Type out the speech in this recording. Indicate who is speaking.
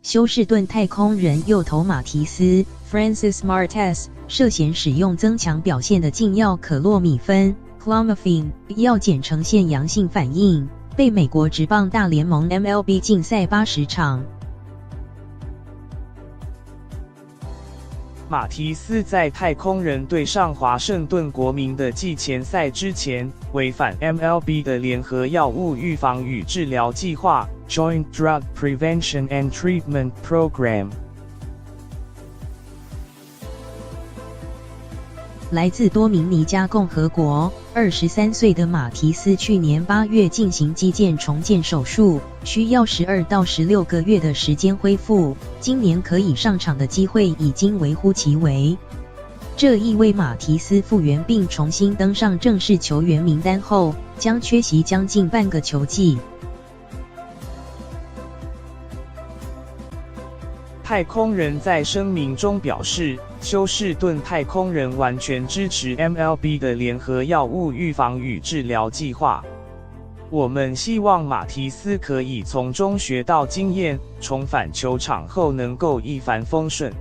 Speaker 1: 休士顿太空人右投马提斯 Francis Martes 涉嫌使用增强表现的禁药可洛米芬 Clomiphene 药检呈现阳性反应，被美国职棒大联盟 MLB 禁赛80场。
Speaker 2: 马提斯在太空人对上华盛顿国民的季前赛之前，违反 MLB 的联合药物预防与治疗计划 Joint Drug Prevention and Treatment Program。
Speaker 1: 来自多明尼加共和国，23岁的马提斯去年8月进行肌腱重建手术，需要12到16个月的时间恢复，今年可以上场的机会已经微乎其微。这意味马提斯复原并重新登上正式球员名单后，将缺席将近半个球季。
Speaker 2: 太空人在声明中表示，休士顿太空人完全支持 MLB 的联合药物预防与治疗计划。我们希望马提斯可以从中学到经验，重返球场后能够一帆风顺。